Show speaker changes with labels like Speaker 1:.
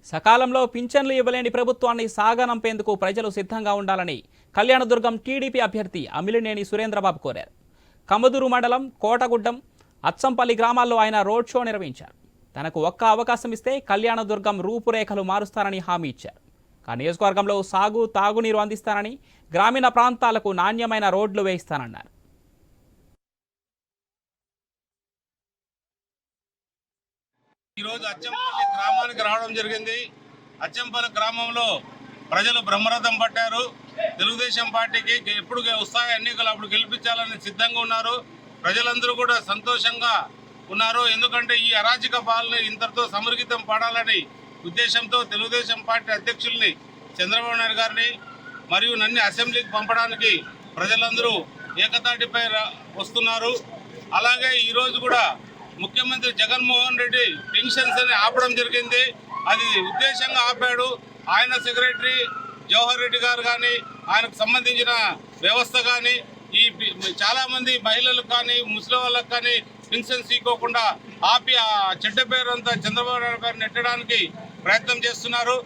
Speaker 1: సకాలంలో పింఛన్లు ఇవ్వలేని ప్రభుత్వాన్ని సాగనంపేందుకు ప్రజలు సిద్ధంగా ఉండాలని కళ్యాణదుర్గం టీడీపీ అభ్యర్థి అమిలినేని సురేంద్రబాబు కోరారు. కమదూరు మండలం కోటగుడ్డం, అచ్చంపల్లి గ్రామాల్లో ఆయన రోడ్ షో నిర్వహించారు. తనకు ఒక్క అవకాశం ఇస్తే కళ్యాణదుర్గం రూపురేఖలు మారుస్తారని హామీ ఇచ్చారు. నియోజకవర్గంలో సాగు, తాగునీరు అందిస్తానని, గ్రామీణ ప్రాంతాలకు నాణ్యమైన రోడ్లు వేయిస్తానన్నారు.
Speaker 2: ఈరోజు అచ్చంపల్లి గ్రామానికి రావడం జరిగింది. అచ్చంపల్లి గ్రామంలో ప్రజలు బ్రహ్మరథం పట్టారు. తెలుగుదేశం పార్టీకి ఎప్పుడు వస్తాయి ఎన్నికలు అప్పుడు గెలిపించాలని సిద్ధంగా ఉన్నారు. ప్రజలందరూ కూడా సంతోషంగా ఉన్నారు. ఎందుకంటే ఈ అరాచక పాలన ఇంతటితో సమర్గితం పడాలని ఉద్దేశంతో తెలుగుదేశం పార్టీ అధ్యక్షుల్ని చంద్రబాబు నాయుడు గారిని మరియు నన్ను అసెంబ్లీకి పంపడానికి ప్రజలందరూ ఏకతాటిపై వస్తున్నారు. అలాగే ఈరోజు కూడా ముఖ్యమంత్రి జగన్మోహన్ రెడ్డి పెన్షన్స్ అని ఆపడం జరిగింది. అది ఉద్దేశంగా ఆపాడు. ఆయన సెక్రటరీ జవహర్ రెడ్డి గారు కానీ, ఆయనకు సంబంధించిన వ్యవస్థ కానీ, ఈ చాలామంది మహిళలకు కానీ, ముస్లిం వాళ్ళకు కానీ పెన్షన్స్ ఇవ్వకుండా ఆపి ఆ చెడ్డ పేరు అంతా చంద్రబాబు నాయుడు గారిని నెట్టడానికి ప్రయత్నం చేస్తున్నారు.